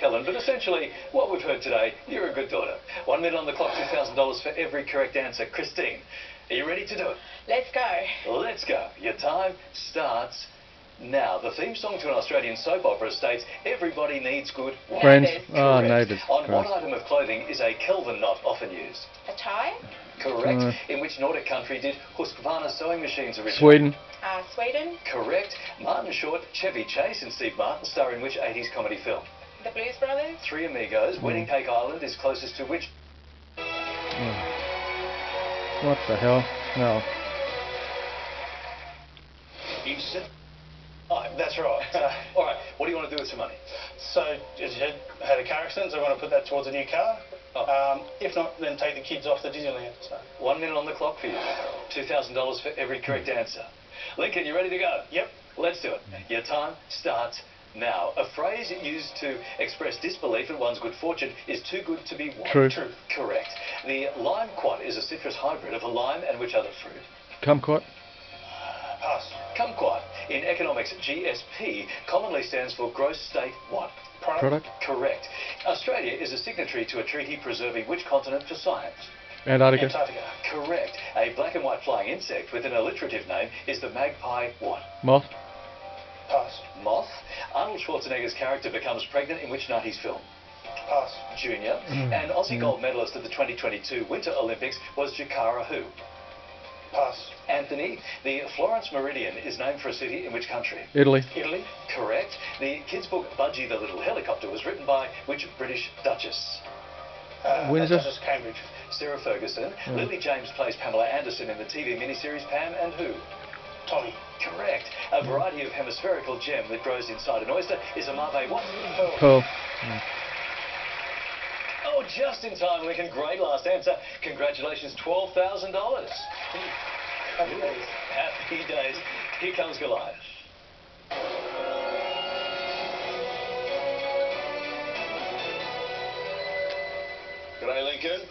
Helen, but essentially, what we've heard today, you're a good daughter. 1 minute on the clock, $2,000 for every correct answer. Christine, are you ready to do it? Let's go. Let's go. Your time starts now. The theme song to an Australian soap opera states, everybody needs good Friends. Neighbours. Oh, Correct. neighbours. On what Christ. item of clothing is a Kelvin knot often used? A tie. Correct. In which Nordic country did Husqvarna sewing machines originate? Sweden. Sweden. Correct. Martin Short, Chevy Chase and Steve Martin star in which 80s comedy film? The Blues Brothers. Three Amigos. Wedding Cake Island is closest to which? What the hell? No. You said... Oh, that's right. All right. What do you want to do with some money? So, as you said, I had a car accident, so I want to put that towards a new car. If not, then take the kids off to Disneyland. So. 1 minute on the clock for you. $2,000 for every correct answer. Lincoln, you ready to go? Yep. Let's do it. Your time starts now. A phrase used to express disbelief in one's good fortune is too good to be what? True. True. Correct. The lime quat is a citrus hybrid of a lime and which other fruit? Kumquat. Pass. Kumquat. In economics, GSP commonly stands for gross state what? Product. Correct. Australia is a signatory to a treaty preserving which continent for science? Antarctica. Antarctica. Correct. A black and white flying insect with an alliterative name is the magpie what? Moth. Pass. Moth. Arnold Schwarzenegger's character becomes pregnant in which 90s film? Pass. Junior. And Aussie gold medalist at the 2022 Winter Olympics was Jakara who? Pass. Anthony. The Florence Meridian is named for a city in which country? Italy. Italy. Correct. The kids' book Budgie the Little Helicopter was written by which British Duchess? Windsor. Duchess Cambridge. Sarah Ferguson. Lily James plays Pamela Anderson in the TV miniseries Pam and Who? Tommy. Correct. A variety of hemispherical gem that grows inside an oyster is a Mave what? Pearl. Oh, just in time, Lincoln. Great last answer. Congratulations, $12,000. Happy days. Happy days. Here comes Goliath. G'day, Lincoln.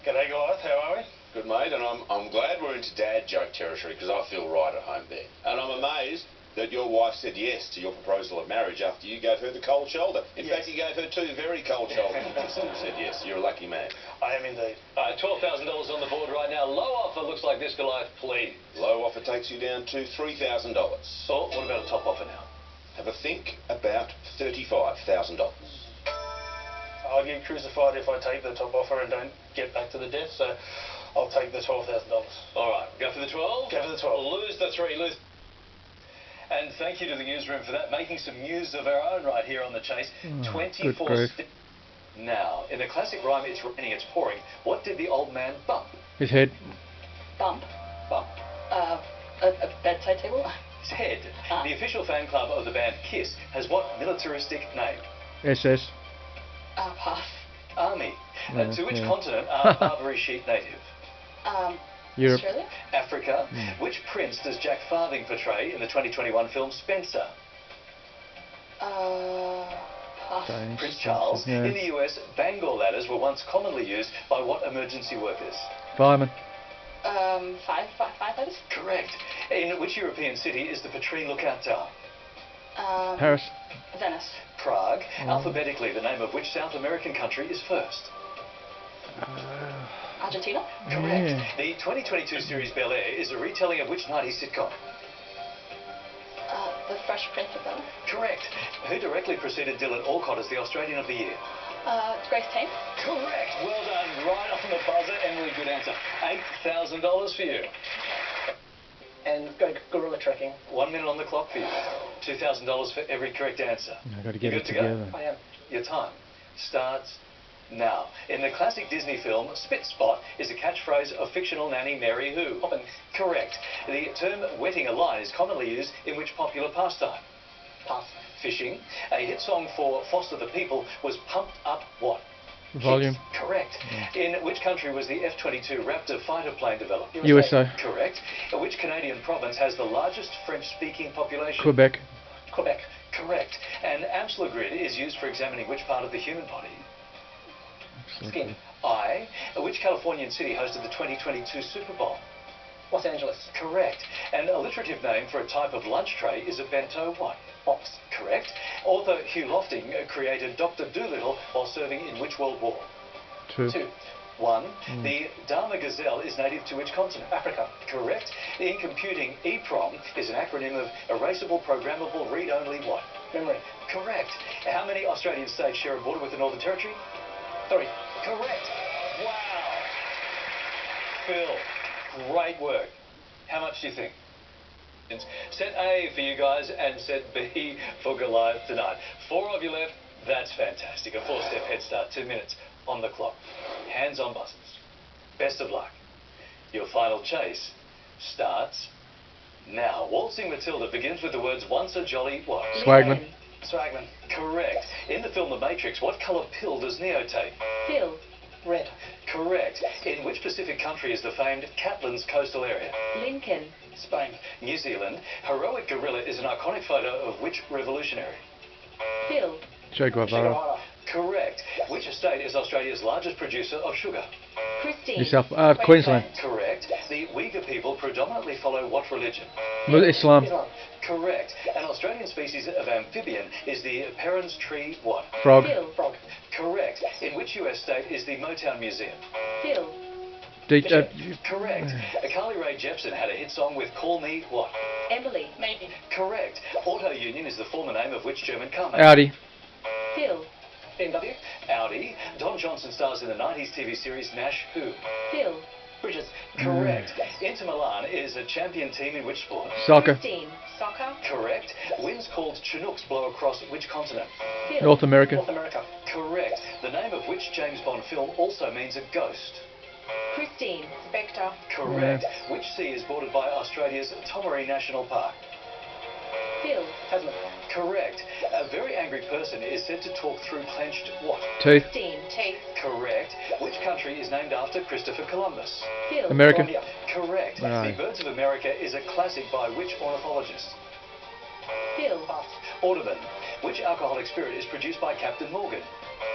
G'day, Goliath. How are we? Good, mate, and I'm glad we're into dad joke territory because I feel right at home there. And I'm amazed that your wife said yes to your proposal of marriage after you gave her the cold shoulder. In fact, you gave her two very cold shoulders and still said yes. You're a lucky man. I am indeed. $12,000 on the board right now. Low offer looks like this, Goliath, please. Low offer takes you down to $3,000. Oh, what about a top offer now? Have a think about $35,000. I'll get crucified if I take the top offer and don't get back to the death, so I'll take the $12,000. All right, go for the 12? Go for the 12. Lose the 3, lose... And thank you to the newsroom for that, making some news of our own right here on The Chase. 24 now. In the classic rhyme, it's raining, it's pouring. What did the old man bump? His head. Bump. Bump. A bedside table. His head. The official fan club of the band Kiss has what militaristic name? SS. Pass. Army. To which continent are Barbary sheep native? Europe. Australia. Africa. Which prince does Jack Farthing portray in the 2021 film Spencer? Pass. Prince Charles. Yeah. In the US, Bangor ladders were once commonly used by what emergency workers? Fireman. Firefighters. Correct. In which European city is the Petrine Lookout Tower? Paris. Venice. Prague. Alphabetically, the name of which South American country is first? Argentina. Correct. Yeah. The 2022 series Bel Air is a retelling of which 90s sitcom? The Fresh Prince of Bel-Air. Correct. Who directly preceded Dylan Alcott as the Australian of the Year? Grace Tame. Correct. Well done. Right on the buzzer. Emily, good answer. $8,000 for you. And go gorilla trekking. 1 minute on the clock for you. $2,000 for every correct answer. I've got to get You it good to go? together. I am. Your time starts now. In the classic Disney film, Spit Spot is a catchphrase of fictional nanny Mary Who? Poppins. Correct. The term wetting a line is commonly used in which popular pastime? Pass. Fishing. A hit song for Foster the People was Pumped Up what? Volume. Hit. Correct. In which country was the F-22 Raptor fighter plane developed? USA. Correct. Which Canadian province has the largest French-speaking population? Quebec. Quebec. Correct. An Amsler grid is used for examining which part of the human body? Skin. I. Which Californian city hosted the 2022 Super Bowl? Los Angeles. Correct. An alliterative name for a type of lunch tray is a bento what? Box. Correct. Correct. Author Hugh Lofting created Dr. Dolittle while serving in which World War? 2. 2. 1. The Dharma gazelle is native to which continent? Africa. Correct. In computing, EEPROM is an acronym of Erasable Programmable Read-Only what? Memory. Correct. How many Australian states share a border with the Northern Territory? 3. Correct. Wow. Phil, great work. How much do you think? Set A for you guys and set B for Goliath tonight. 4 of you left. That's fantastic. A 4-step head start. 2 minutes on the clock. Hands on buttons. Best of luck. Your final chase starts now. Waltzing Matilda begins with the words once a jolly what? Swagman. Swagman. Correct. In the film The Matrix, what colour pill does Neo take? Phil. Red. Correct. In which Pacific country is the famed Catlins coastal area? Lincoln. Spain. New Zealand. Heroic gorilla is an iconic photo of which revolutionary? Phil. Che Guevara. Guevara. Correct. Which state is Australia's largest producer of sugar? Christine. Queensland. Correct. The Uyghur people predominantly follow what religion? Islam. Islam. Correct. An Australian species of amphibian is the Perrins tree what? Frog. Phil. Frog. Correct. In which US state is the Motown Museum? Phil. Correct. Carly Rae Jepsen had a hit song with Call Me what? Emily. Maybe. Correct. Auto Union is the former name of which German car maker? Audi. Phil. BMW. Audi. Don Johnson stars in the 90s TV series Nash Who? Phil. Bridges. Correct. Inter Milan is a champion team in which sport? Soccer. Christine. Soccer. Correct. Winds called Chinooks blow across which continent? Phil. North America. North America. Correct. The name of which James Bond film also means a ghost? Christine. Spectre. Correct. Which sea is bordered by Australia's Tomaree National Park? Phil. Tasman. Correct. A very angry person is said to talk through clenched what? Teeth. Christine. Teeth. Correct. Which country is named after Christopher Columbus? Phil. America. Colombia. Correct. Right. The Birds of America is a classic by which ornithologist? Phil. Pass. Audubon. Which alcoholic spirit is produced by Captain Morgan?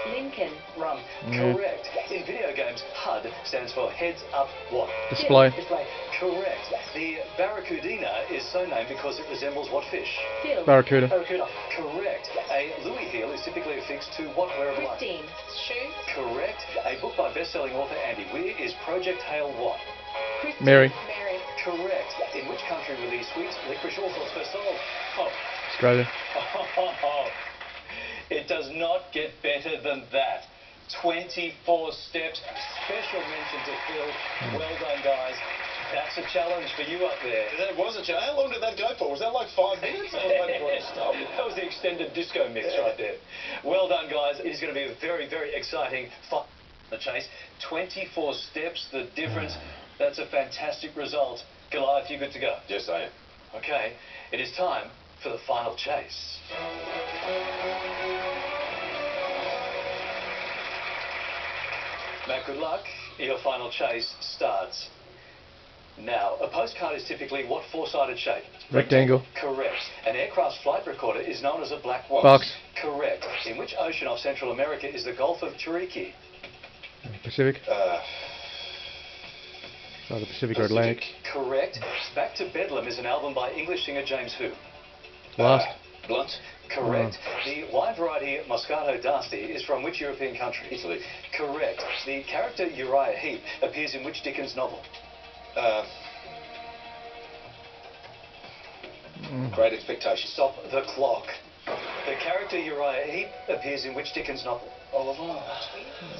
Lincoln. Rum. Correct. In video games, HUD stands for Heads Up What? Display. Display. Correct. The barracuda is so named because it resembles what fish? Phil. Barracuda. Barracuda. Correct. A Louis heel is typically affixed to what wearable item? Christine. Shoe. Correct. A book by best-selling author Andy Weir is Project Hail what? Christine. Mary. Mary. Correct. In which country were these sweets, licorice, all sorts first sold? Oh. Australia. It does not get better than that. 24 steps. Special mention to Phil. Well done, guys. That's a challenge for you up there. That was a challenge. How long did that go for? Was that like 5 minutes? I was waiting for it to stop. That was the extended disco mix right there. Well done, guys. It is going to be a very, very exciting fight. The chase. 24 steps, the difference. That's a fantastic result. Goliath, you good to go? Yes, I am. Okay, it is time for the final chase. Matt, good luck. Your final chase starts now. A postcard is typically what four-sided shape? Rectangle. Correct. An aircraft's flight recorder is known as a black box. Box. Correct. In which ocean off Central America is the Gulf of Chiriquí? Pacific. Either Pacific or Atlantic. Correct. Back to Bedlam is an album by English singer James Who? Last. Blunt. Correct. The wine variety Moscato d'Asti is from which European country? Italy. Correct. The character Uriah Heep appears in which Dickens novel? Great Expectations. Stop the clock. The character Uriah Heep appears in which Dickens novel? Oliver.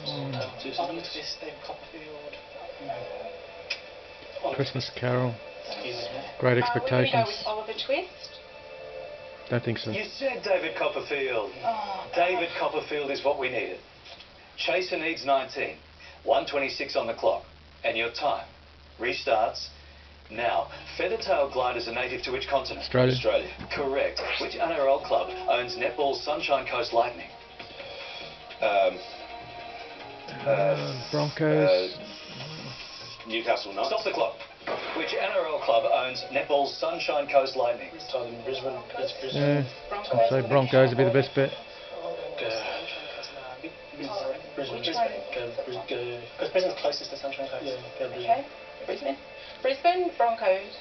Oliver Twist. David Copperfield. Christmas Carol. Excuse me. Great We're going to Expectations. go with Oliver Twist. Don't think so. You said David Copperfield. Oh, David Copperfield is what we needed. Chaser needs 19. 1:26 on the clock. And your time restarts now. Feathertail gliders are native to which continent? Australia. Australia. Correct. Which NRL club owns netball's Sunshine Coast Lightning? Broncos. Newcastle Knights. Stop the clock. Which NRL club owns netball's Sunshine Coast Lightning? Southern Brisbane. It's Yeah. Brisbane. I'd say Broncos would be the best bet. Brisbane. Which one? Because Brisbane's closest to Sunshine Coast. Yeah, go Brisbane. Okay. Brisbane. Brisbane. Broncos.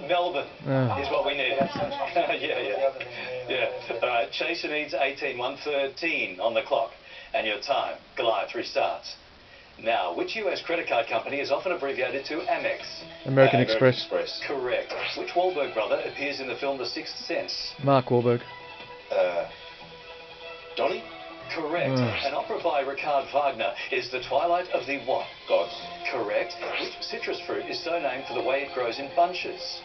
Melbourne Oh. is what we need. Yeah, Sunshine. yeah. The other thing, Yeah. Chaser needs 18, 1:13 on the clock. And your time, Goliath, restarts. Now, which US credit card company is often abbreviated to Amex? American Express. Correct. Which Wahlberg brother appears in the film The Sixth Sense? Mark Wahlberg. Donnie? Correct. An opera by Richard Wagner is The Twilight of the what? Gods. Correct. Which citrus fruit is so named for the way it grows in bunches?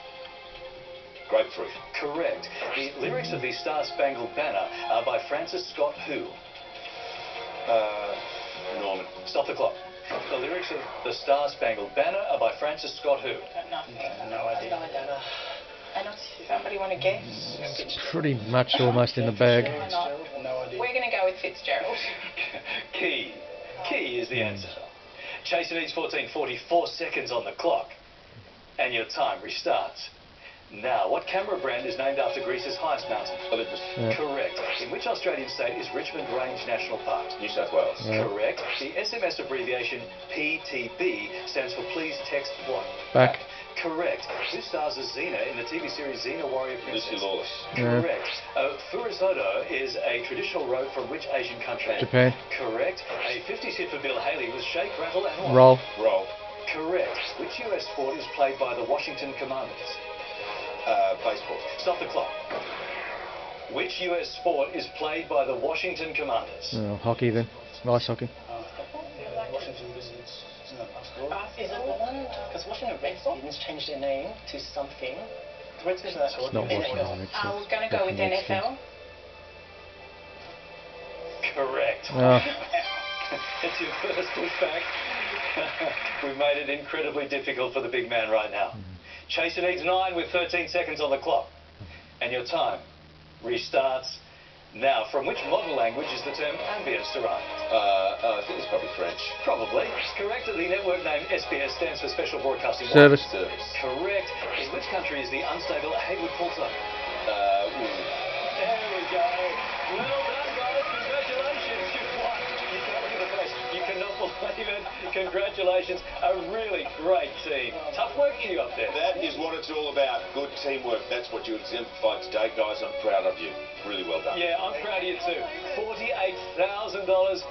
Grapefruit. Correct. The lyrics of the Star Spangled Banner are by Francis Scott who? Norman. Stop the clock. The lyrics of the Star Spangled Banner are by Francis Scott who? No idea. Somebody want to guess? It's pretty much almost in the bag. No idea. We're going to go with Fitzgerald. Key. Key is the answer. Chaser needs 14:44 seconds on the clock. And your time restarts. Now, what camera brand is named after Greece's highest mountain? Olympus. Yeah. Correct. In which Australian state is Richmond Range National Park? New South Wales. Yeah. Correct. The SMS abbreviation PTB stands for Please Text What? Back. Correct. Who stars as Xena in the TV series Xena Warrior Princess? Lucy Lawless. Yeah. Correct. Furusodo is a traditional road from which Asian country? Japan. Correct. A 50s hit for Bill Haley was Shake, Rattle and what? Roll. Roll. Correct. Which US sport is played by the Washington Commanders? Baseball. Stop the clock. Which US sport is played by the Washington Commanders? Oh, hockey then. Ice hockey. Washington Wizards. Isn't that basketball? Is it the one? Because Washington Redskins changed their name to something. The Redskins are It's not Washington. NFL. It's We're going to go with definitely NFL. Correct. Oh, It's your first pushback. We've made it incredibly difficult for the big man right now. Chaser needs 9 with 13 seconds on the clock. And your time restarts now. From which modern language is the term ambience derived? I think it's probably French. Probably. Correct. The network name SBS stands for Special Broadcasting Service. Service. Correct. In which country is the unstable Haywood Fault zone? Ooh. There we go. Well done, guys. Congratulations. You've won. You can't look at the face. You cannot believe it. Congratulations. A really great team. Tough work you got there. That is what it's all about. Good teamwork. That's what you exemplified today, guys. I'm proud of you. Really well done. Yeah, I'm proud of you too. $48,000.